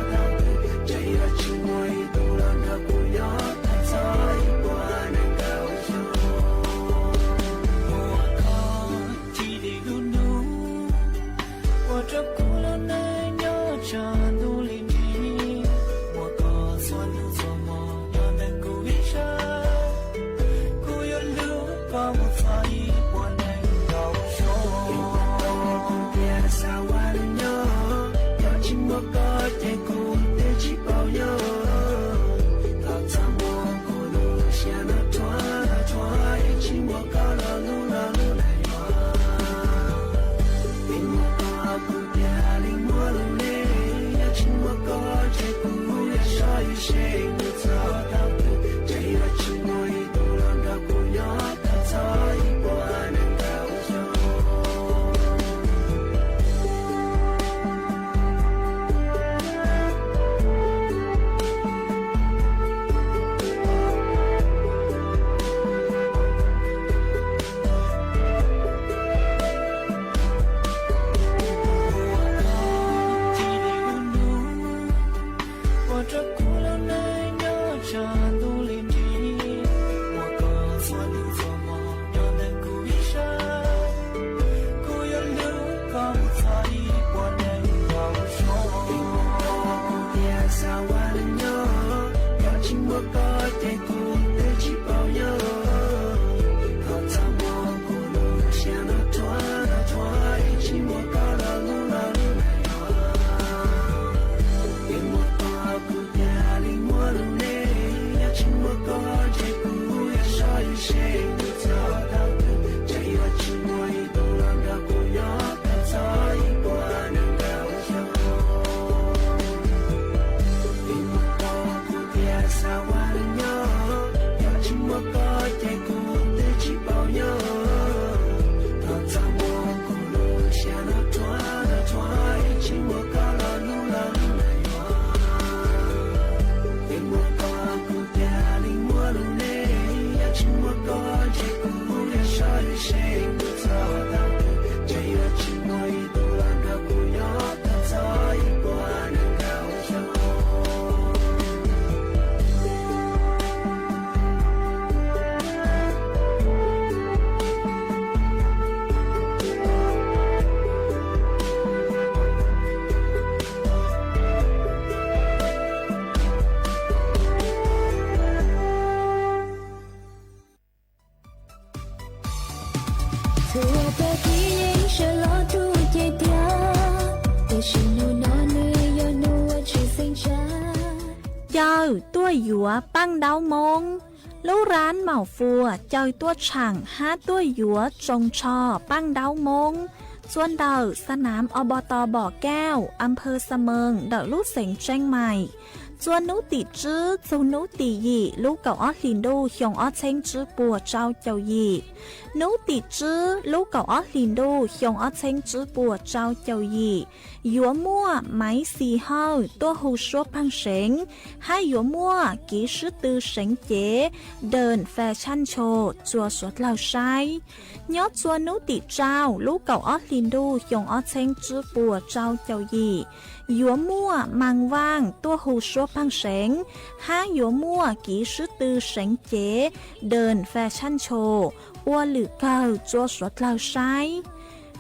Giờ tôi dũa băng đau mông Lúc rán màu phùa chơi tôi chẳng hát tôi dũa trông trò băng đau mông ส่วนเดาสนามอบต.บ่อแก้วอำเภอเสมิงเดาลูกเสงเชียงใหม่ส่วนนุติจื้อส่วนนุติยีลูกเก่าออลินดูหยงออเชงจื้อปัวเจ้าเจ้ายีนุติจื้อลูกเก่าออลินดูหยงออเชงจื้อปัวเจ้าเจ้ายียัวมั่วไม้สีเฮาตัวหูชัวพังเสงให้ยัวมั่วกีชื่อตือเสงเจ๋เดินแฟชั่นโชว์จัวสวดเหล่าใช้ยอดส่วนนุติเจ้าลูกเก่าออลินดูหยงออเชงจื้อปัวเจ้าเจ้ายียัวมั่วมังว่างตัวหูชัวพังเสงห้ายัวมั่วกีชื่อตือเสงเจ๋เดินแฟชั่นโชว์อ้วนหรือเก่าจัวสวดเหล่าใช้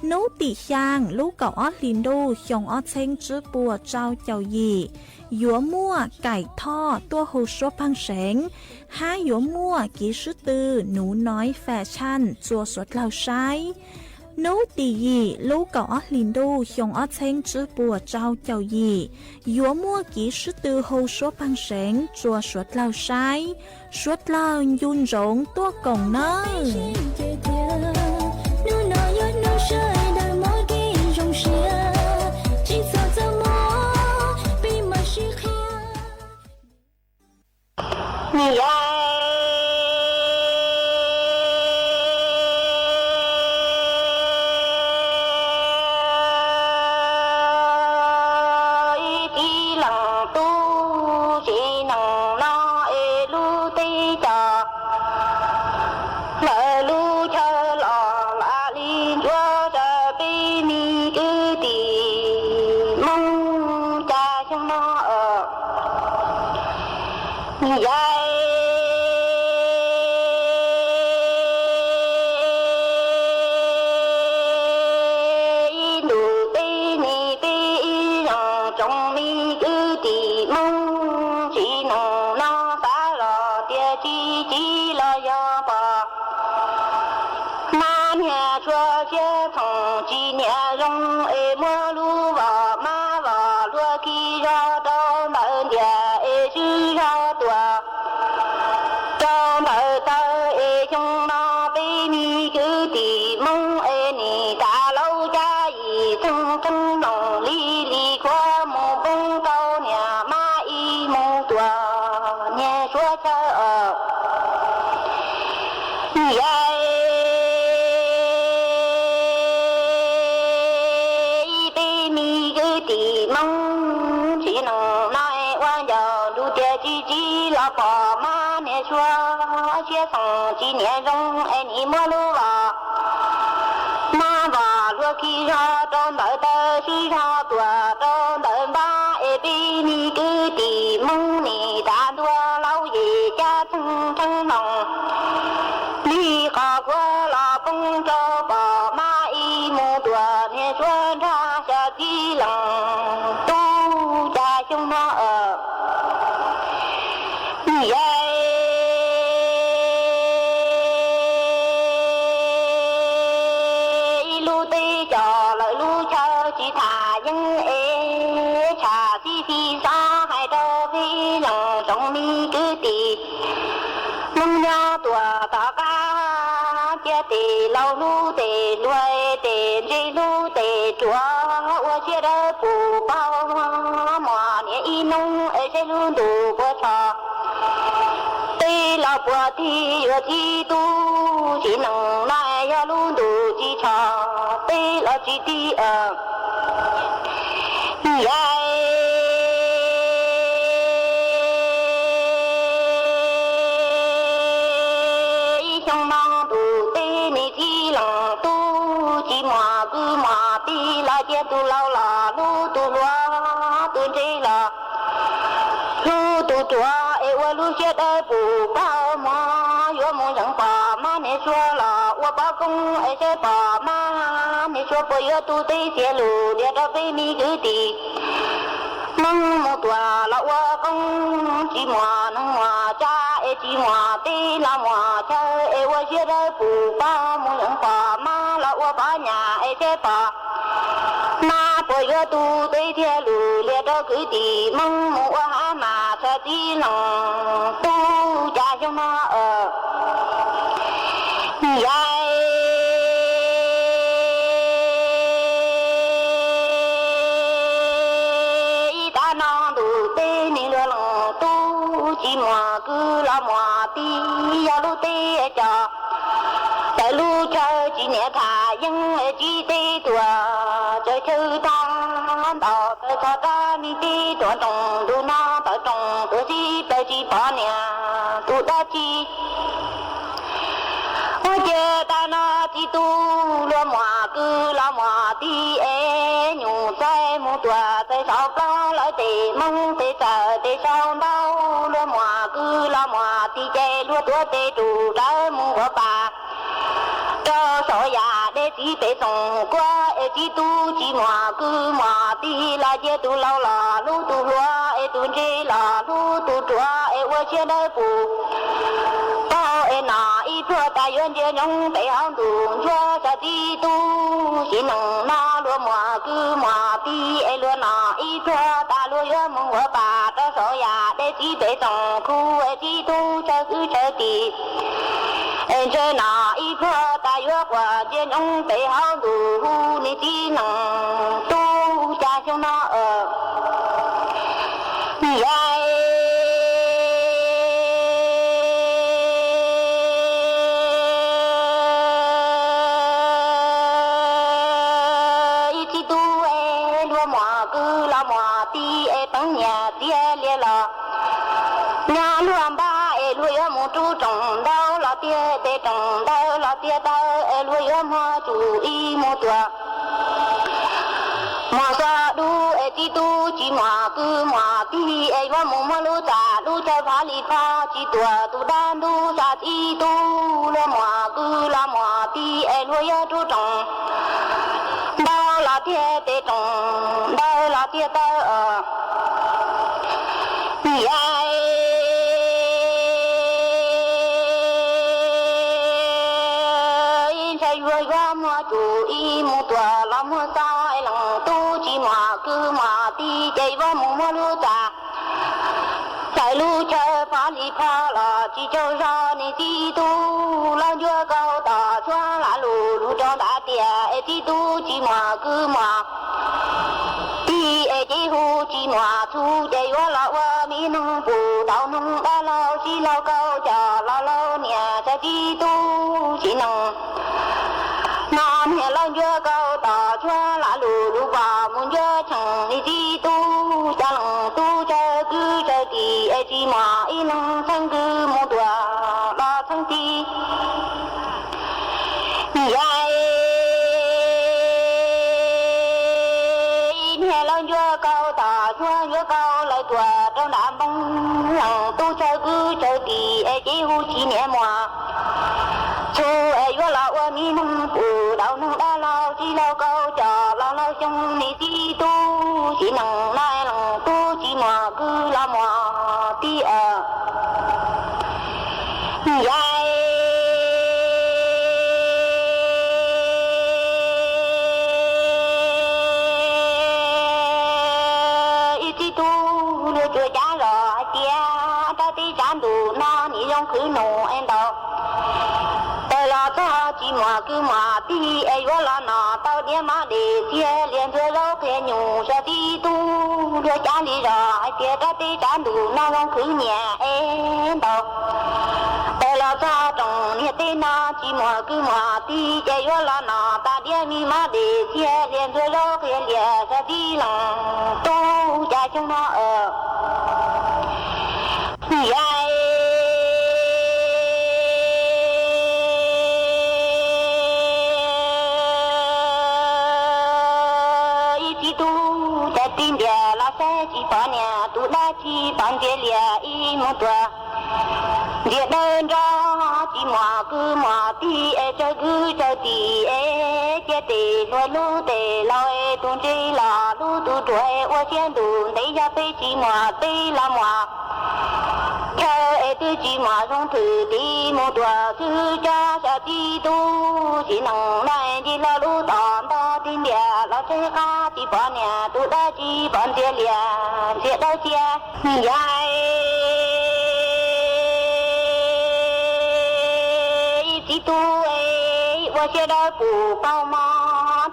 นุติชางลูกเก่าออลินดูหยงออเชงจื้อปัวเจ้าเจ้ายียัวมั่วไก่ทอดตัวหูชัวพังเสงห้ายัวมั่วกีชื่อตือหนูน้อยแฟชั่นจัวสวดเหล่าใช้นุติยีลูกเก่าออลินดูหยงออเชงจื้อปัวเจ้าเจ้ายียัวมั่วกีชื่อตือหูชัวพังเสงจัวสวดเหล่าใช้สวดเหล่ายุนจงตัวกงเน你呀。哇几老宝妈你说学生几年中你没路了那把罗基上中到的西上多中的把比你个地梦你大多老爷家层层浓你好过老公州宝马一亩多年说他小鸡冷都家兄那耶一路对角了路桥其他人茶西西上海州飞冷中你个地梦鸟多大嘎接的老路的路的这路的捉我觉得不包嘛年一弄这路路不长对老婆的有几度只能来呀路路几长对老几的耶想忙都对你几冷都几马个马比拉街都老了路都乱都这了路都多我路学的不包嘛有梦想爸妈你说了我把公这爸妈你说不要都得些路列到被你个地梦梦多了我公几马能马家几马的那马车我学的不包梦想爸妈了我把nhà这爸那不要都得些路列到个地梦梦我还马车的能都家乡那耶一大囊都得你了冷都几马个老马的要路得着在路上几年他应几得多这秋当到这个大你的多种都拿到种都是百几八年都大几我觉得那几都了马个老马的牛仔木多在上班来的梦在在的上到了马个老马的在路多的住在木我把找少呀的几百种过几都几马个马的那些都老了路都落都这了路都抓我现在不到哪一颗大圆结用北航都说下地都是能拿罗马个马的罗哪一颗大罗圆梦我把这少呀的几百种苦几都这个这地这哪一颗大月花结用北航都你只能都家乡那耶一起都罗马个老马的等年跌裂了nhà luôn ba lúa yo mu chú trồng đau là tia để trồng đau là tia đau lúa yo mu chú y mu tua mà sa đu ti tu chỉ mà cứ mà ti yo mu lu cha phá li phá chỉ tua tu đan du sa ti tu lo mà cứ la mà ti lúa yo chú trồng đau là tia để trồng đau là tia đau chú y mu tua la mu sa lòng tu chỉ mà cứ mà ti chạy vào mu lu ta chạy lu chơi phá li phá là chỉ cho ra ni ti tu la chưa cao ta xóa la lu cho đã tiệt ti tu chỉ mà cứ mà ti chỉ hu chỉ mà thu chạy vào la wa mi nung pu tao nung đã lao chỉ lao cao cha lao nhà cha ti tu chỉ nung nam nhà lao chưa cao ta xóa la lu ba muốn chưa chẳng ni ti tu cha lòng tu cha cứ cha ti chỉ mà y nâng thân cư mô đùa lo thân ti dài nhà lo vua câu tà vua câu lời đùa trong đám bông lòng tu chơi cứ chơi kỳ chỉ hu chỉ nhẹ mùa chú vua lão mi nâng bù đầu nâng đa lao chỉ lao câu trò lao chung ni ti tu chỉ nâng lai lòng tu chỉ mùa cứ lao mùa ti dài ti tu đưa chùa cha rồi tia ta ti chán đủ no ni trong khứ nụ em đâu lo cho chỉ mà cứ mà ti ai vô lo nọ tao đi mà để chia liền đưa lâu thế nhủ cho ti tu đưa cha đi rồi tia ta ti chán đủ no trong khứ nhà em đâu lo cho trong nhà tên nó chỉ mà cứ mà ti ai vô lo nọ ta đi mà để chia liền đưa lâu thế liền cho ti lòng tu cha chúng nó dài tin địa là sẽ chỉ phá nhà tụ đa chỉ bán địa lìa y một tua địa đơn ra chỉ mà cứ mà ti chơi cứ chơi ti chơi ti nuôi lú ti lôi tuôn chi là lú tu tuổi qua xiên tu đấy ra pe chỉ mà ti là mà chơi tu chỉ mà trong thử đi một tua cứ cha cha ti tu chỉ nằng này đi là lú tòn to tin địa là chơi ca chỉ phá nhà tụ đa chỉ bán địa lìa địa đa chia dài chỉ tu ấy qua xe đôi phủ bao mà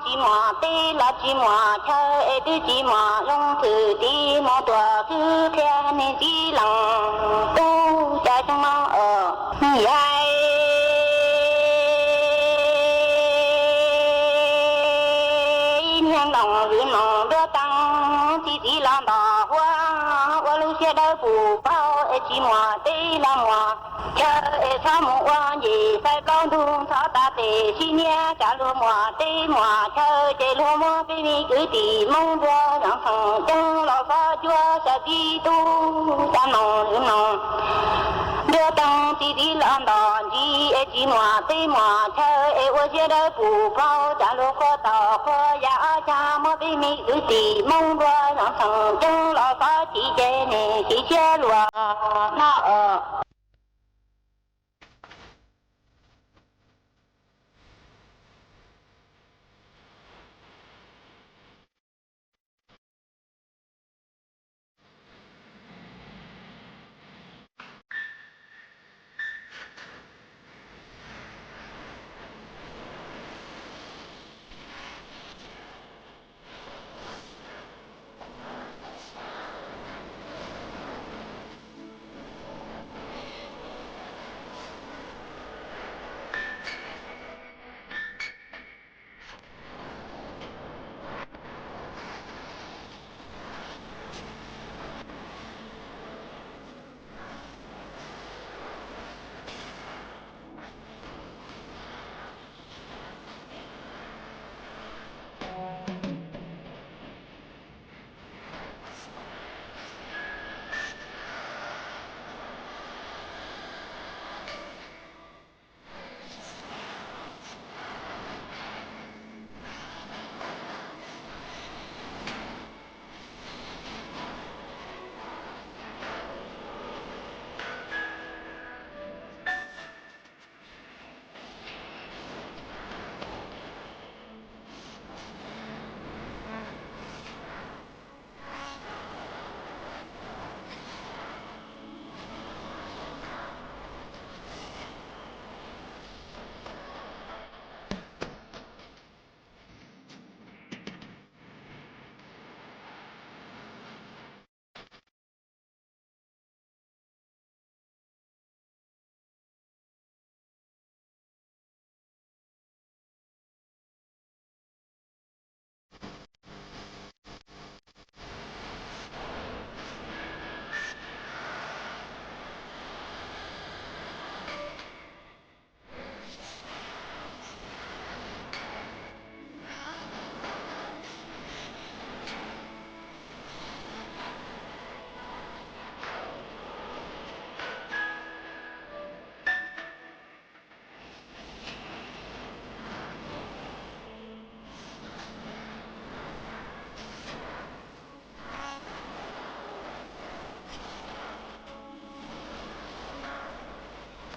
chỉ mà tê là chỉ mà chơi tư chỉ mà long thử đi mà tua cứ theo nên chỉ lòng tu cha trong nó dài hiền lòng vì lòng đưa tăng chỉ làm đỏ qua lu xe đôi phủ bao chỉ mà tê là mà chơi sao một quan gì sai con thun thọ ta tề xin nhé trả lúa mùa tê mùa chơi lúa mùa tê mi cứ tì mong vua rằng thằng chân lò pha chua sa ti tu cha nòng đưa tăng ti làm đòn chỉ mùa tê mùa chơi ô xe đôi phủ bao trả lúa kho tàu kho giá cha mùa tê mi cứ tì mong vua rằng thằng chân lò pha chỉ chơi này chỉ chơi lúa nó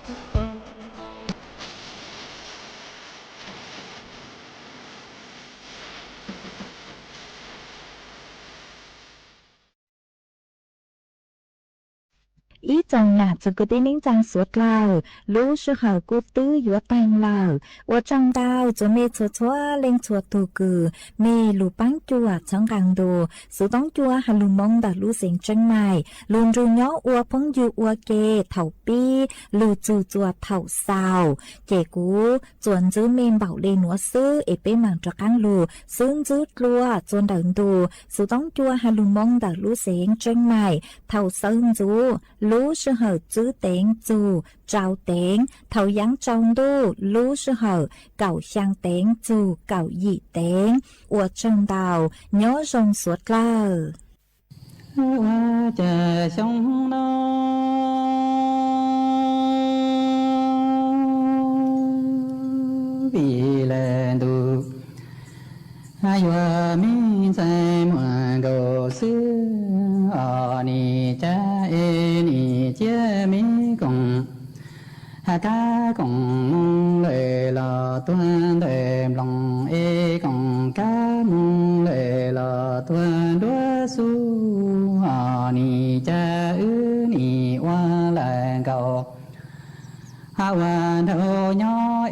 ý chồng nàจะกูได้นิ่งจังสวดเรารู้ชื่อเขากูตื้ออยู่ปังเราว่าจังดาวจะมีชัวชัวเล็งชัวตูกือมีลูปังจัวจังกังดูสุต้องจัวฮัลลุมองดัดลูเสียงจังไม่ลุนรูย้ออัวพงยูอัวเกเถาปีลูจูจัวเถาซาวเจกูจวนจื้อเมนเบาเลนัวซื้อเอเป้หมังจักกังลูซึ่งจื้อกลัวจวนเดินดูสุต้องจัวฮัลลุมองดัดลูเสียงจังไม่เถาซึ่งจูlú sư hờ chữ tiếng dù trao tiếng thầu dáng trong đu lú sư hờ cậu sang tiếng dù cậu dị tiếng của trong đào nhớ rong suốt lờ chờ sông nó vì là đủ hai vợ mi sai mà đồ xưa ni cha ni chia mi cùng ta cùng mong lệ là tuan đệm lòng cùng cá mong lệ là tuan đua su ni cha ni hoa là cầu hoa thâu nhỏ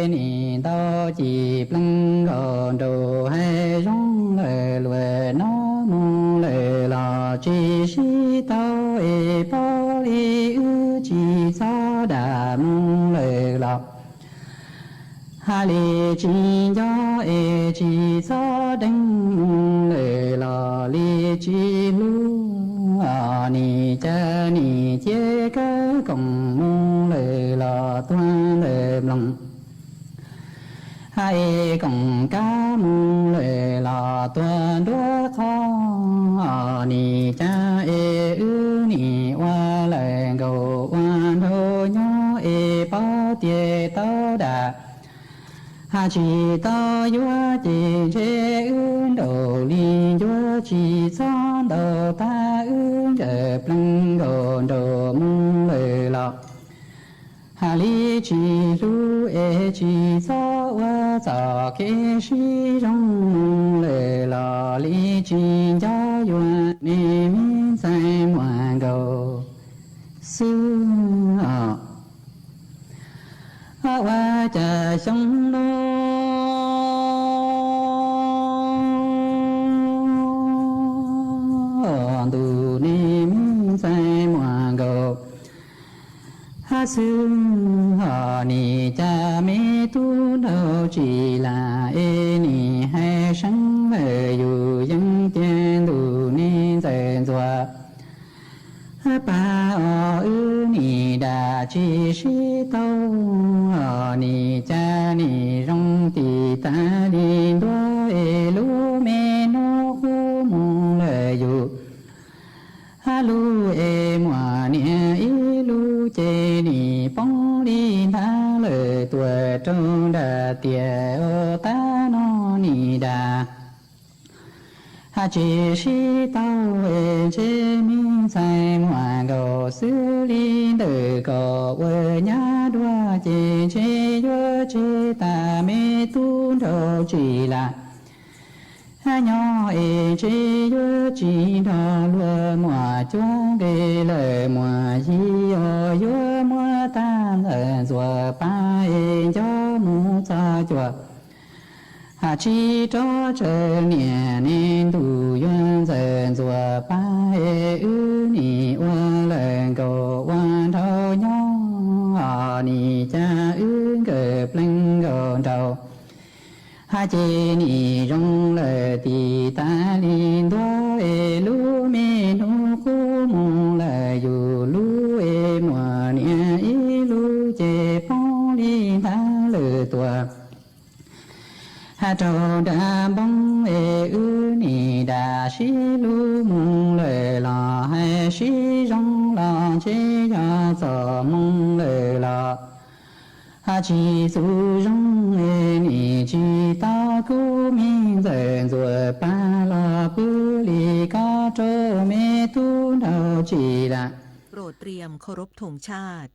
ni tao chỉ plăng gòn đồ hay rong lệ lệ nó mong lệ là chỉ si tao bao li chỉ sa đà mong lệ là hà li chỉ cho chỉ sa đinh lệ là li chỉ lu ni cha ni chế cái cùng mong lệ là toan lệ lòng hai cùng cá mong lệ là toan đua khó ni cha ni hoa lệ cầu hoa thô nhỏ bao tiề tao đà hà chỉ tao yua chỉ chế đầu li yua chỉ son đầu ta dẹp lăng đồ mong lệ là hà li chỉ lu chỉ so wa sa ke shi rong lệ là li chỉ gia yuan ni mi sai ngoan cầu sư wa cha sông lo tu ni mi sai ngoan cầu ha sư ni cha mi tu đâu chỉ là ni hay sáng về dù dân tiên tu ni dần dùa ba ni đà chi si tâu ni cha ni rong ti ta ni đua lu me no hu mong lệ dù lu ngoa ni lu chê ni bóng đi tha lời tuổi trong đà tiề ta nó ni đà hà chỉ si tao chê mi sai ngoa cầu sư li đời cầu nhá đua chê chê yo chê ta mê tu đâu chỉ là nhỏ chỉ yo chỉ đó lúa mùa chuông cái lời mùa gì yo mùa tan ở chùa ba cho mu cha chùa hà chỉ cho trời nhẹ nên đủ duyên dần chùa ba ni hoa lần cầu hoa thâu nhỏ ni cha cái pleng gòn đầu hà chế ni rong lệ ti ta linh đua lu me nu cu mong lệ dù lu mùa nia lu chế phong linh ta lệ tua hà trâu đà bông ni đà si lu mong lệ là hay si rong là chế ya giờ mong lệ là hà chỉ su rong ni chỉ ta cu mi dần rồi ba la cu li ca trơ mê tu đâu chỉ là โปรดเตรียมเคารพธงชาติ